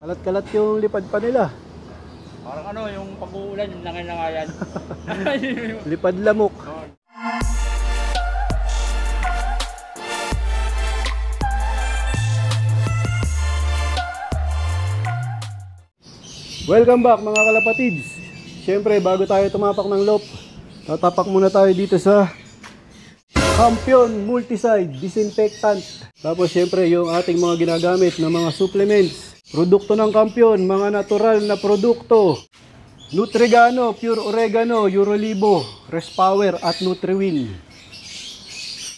Kalat-kalat yung lipad pa nila. Parang ano, yung pag-uulan, yung langay na nga yan. Lipad lamok. Welcome back mga kalapatids. Siyempre bago tayo tumapak ng loop, tatapak muna tayo dito sa Campion Multicide Disinfectant. Tapos siyempre yung ating mga ginagamit na mga supplements, produkto ng Campion, mga natural na produkto, Nutrigano, Pure Oregano, Eurolibo, Respower at Nutriwin.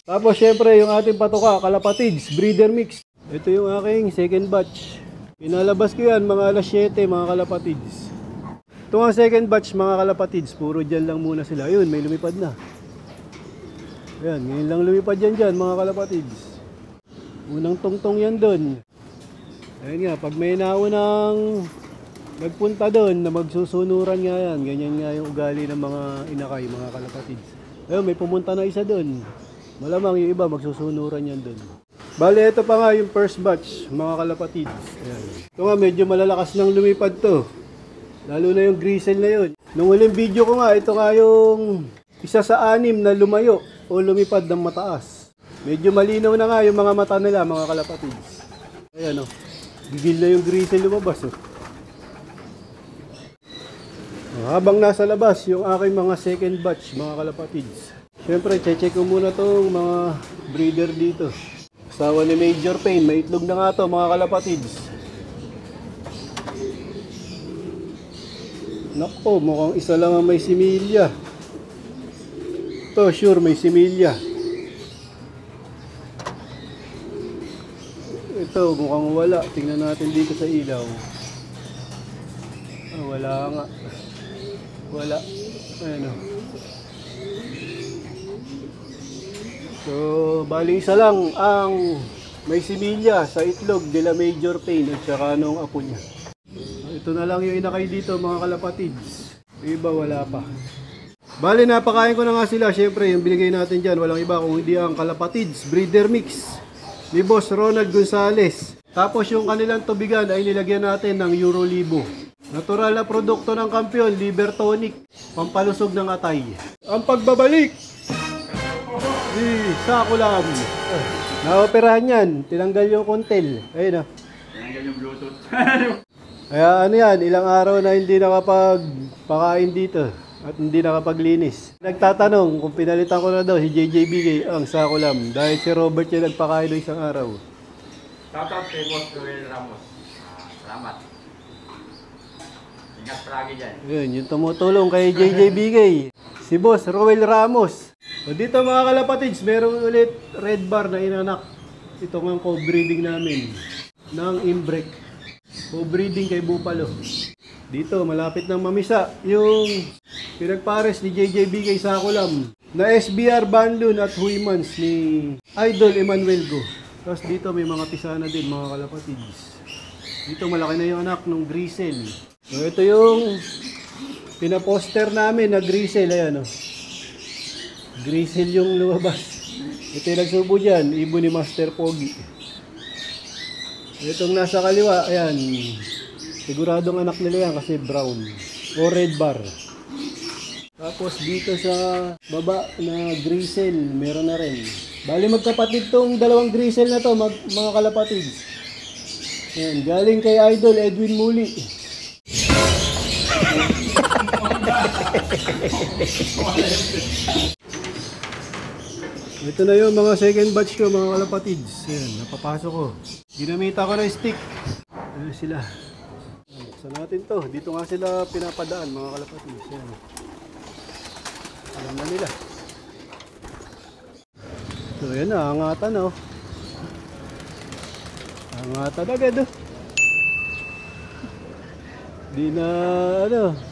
Tapos siyempre yung ating patoka, kalapatids, breeder mix. Ito yung aking second batch. Pinalabas ko yan mga alas 7 mga kalapatids. Ito ang second batch mga kalapatids, puro dyan lang muna sila. Ayun, may lumipad na. Ayan, ngayon lang lumipad yan dyan mga kalapatids. Unang tungtong yan dun. Ayan nga, pag may naunang nagpunta dun na magsusunuran nga yan, ganyan nga yung ugali ng mga inakay mga kalapatids. Ayun, may pumunta na isa dun. Malamang yung iba magsusunuran yan dun. Bale, ito pa nga yung first batch, mga kalapatids. Ayan. Ito nga, medyo malalakas ng lumipad to. Lalo na yung grisel na yun. Nung huling video ko nga, ito nga yung isa sa 6 na lumayo o lumipad ng mataas. Medyo malinaw na nga yung mga mata nila, mga kalapatids. Ayan o, gigil na yung grisel lumabas o. Habang nasa labas yung aking mga second batch, mga kalapatids. Siyempre, check ko muna itong mga breeder dito. Asawa ni Major Pain, may itlog na nga to mga kalapatids. Nako, mukhang isa lang ang may similya. Ito, sure may similya. Ito, mukhang wala. Tingnan natin dito sa ilaw. Ah, wala nga. Wala. Ayan o. So, bali isa lang ang may similya sa itlog nila Major Pain at saka nung apo niya. Ito na lang yung inakay dito mga kalapatids. Iba wala pa. Bali napakain ko na nga sila. Siyempre yung binigay natin dyan walang iba kung hindi ang Kalapatids Breeder Mix ni Boss Ronald Gonzales. Tapos yung kanilang tubigan ay nilagyan natin ng Eurolibo. Natural na produkto ng Campion, liver tonic, pampalusog ng atay. Ang pagbabalik Sako lang. Naoperahan yan. Tinanggal yung kontel. Ayun o. Tinanggal yung Bluetooth. Kaya ano yan, ilang araw na hindi nakapagpakain dito. At hindi nakapaglinis. Nagtatanong kung pinalitan ko na daw si JJBK ang Sako Lam. Dahil si Robert yung nagpakain ng isang araw. Shoutout kay Boss Joel Ramos. Salamat. Ingat palagi dyan. Yun, yung tumutulong kay JJBK. Si Boss Roel Ramos. So dito mga kalapatids, meron ulit red bar na inanak. Ito nga co-breeding namin ng Imbrek. Co-breeding kay Bupalo. Dito malapit ng mamisa yung pinagpares ni JJB kay Sako Lam na SBR Banlun at Huymans ni Idol Emmanuel Go. Tapos dito may mga pisana din mga kalapatids. Dito malaki na yung anak ng grisel. So ito yung pinaposter namin na grisel. Ayan o. Grisel yung lumabas. Ito yung nagsubo dyan. Ibon ni Master Pogi. Itong nasa kaliwa. Ayan. Siguradong anak nila yan kasi brown. O red bar. Tapos dito sa baba na grisel. Meron na rin. Bali magkapatid tong dalawang grisel na to mga kalapatids. Ayan. Galing kay Idol Edwin Muli. Ito na yung mga second batch ko mga kalapatids. Ayan, napapasok ko. Ginamita ko na stick. Ayan sila. Buksan natin to. Dito nga sila pinapadaan mga kalapatids. Ayan. Alam na nila. So ayan na, angatan o. Angatan agad o. Di na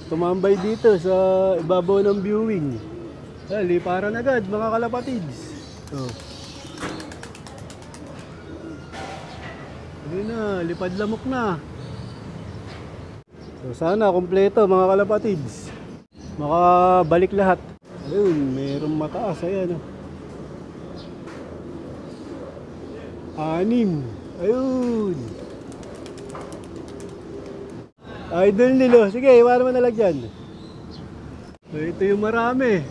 tumambay dito sa ibabaw ng viewing. Liparan agad mga kalapatids. So, ayun na, lipad lamok na. So sana kompleto mga kalapatids. Makabalik lahat. Ayun, mayroong mataas. Ayan o. 6. Ayun. Idol nilo. Sige, iwan mo na lang dyan. So, ito yung marami.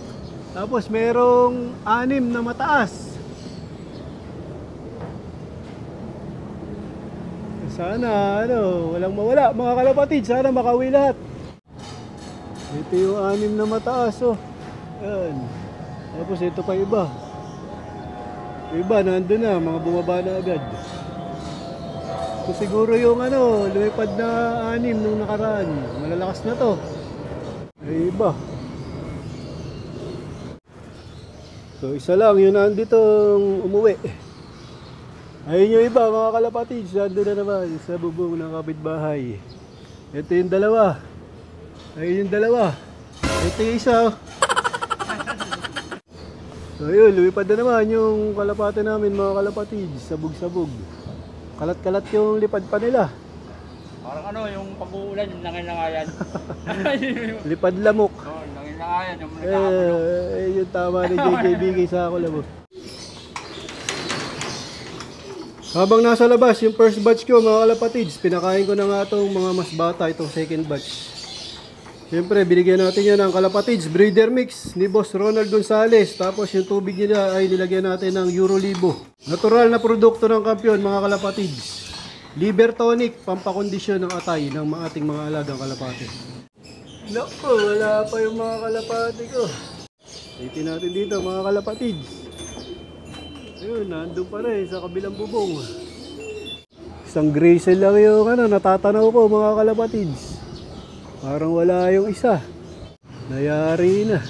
Tapos merong 6 na mataas. Sana, walang mawala. Mga kalapatid, sana makauwi lahat. Ito yung 6 na mataas, oh. Yan. Tapos ito pa iba. Iba, nandun na. Mga bumaba na agad. So, siguro yung lumipad na 6 nung nakaraan. Malalakas na to. Ay, iba. So, isa lang. Yun nandito umuwi. Ayun yung iba, mga kalapatid. Nandun na naman sa bubong ng kapitbahay. Ito yung dalawa. Ayun yung dalawa. Ito yung isa. So yun, lumipad na naman yung kalapate namin, mga kalapatid. Sabog-sabog. Kalat-kalat yung lipad pa nila. Parang yung pag-uulan, yung nanginangayan. Lipad lamok. Oo, nanginangayan, yung nagkakagulo. Yung tama ni JJB sa ako lamok. Habang nasa labas, yung first batch ko, mga kalapatids, pinakain ko na nga itong mga mas bata, itong second batch. Siyempre, binigyan natin yan ng kalapatids, breeder mix ni Boss Ronald Gonzales. Tapos yung tubig nila ay nilagyan natin ng Eurolibo. Natural na produkto ng Kampiyon, mga kalapatids. Liver tonic, pampakondisyon ng atay ng ating mga alagang kalapati. Naku, wala pa yung mga kalapati ko. Itin natin dito, mga kalapatids. Ayun, nandun pa rin sa kabilang bubong. Isang grizzle lang yung natatanaw ko, mga kalapatids. Parang wala yung isa. Nayari na.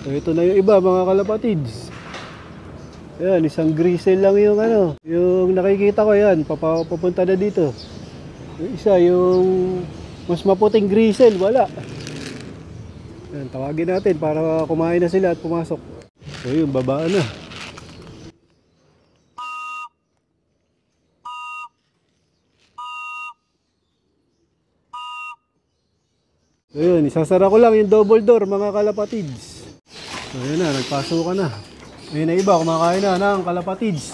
So, ito na yung iba, mga kalapatids. Ayan, isang grizzle lang yung yung nakikita ko yan, papunta na dito. Yung isa, yung mas maputing grizzle, wala. Ayan, tawagin natin para kumain na sila at pumasok. So yun, babaan na. So yun, isasara ko lang yung double door, mga kalapatids. So yun na, nagpasok ka na. Ayun na iba, kumakain na ng kalapatids.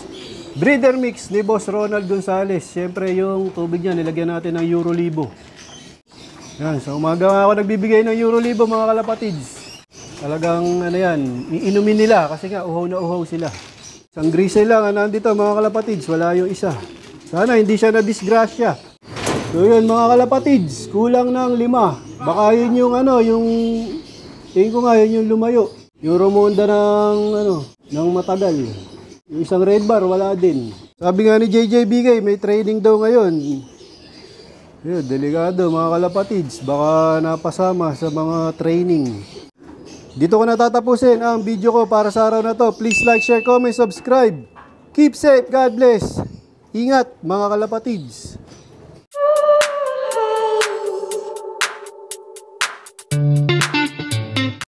Breeder mix ni Boss Ronald Gonzales. Siyempre yung tubig niya, nilagyan natin ng Eurolibo. Yan, sa umaga nga ako nagbibigay ng Eurolibo, mga kalapatids. Talagang yan, iinumin nila kasi nga uhaw na uhaw sila. Isang grizzle lang, nandito mga kalapatids, wala yung isa. Sana hindi siya na-disgrasya. So yun, mga kalapatids, kulang ng 5. Baka yun yung tingin ko nga yun yung lumayo. Yung rumonda ng matagal. Yung isang red bar, wala din. Sabi nga ni JJBK, may training daw ngayon. Yun, delikado mga kalapatids, baka napasama sa mga training. Dito ko natatapusin ang video ko para sa araw na to. Please like, share, comment, subscribe. Keep safe, God bless. Ingat mga kalapatids.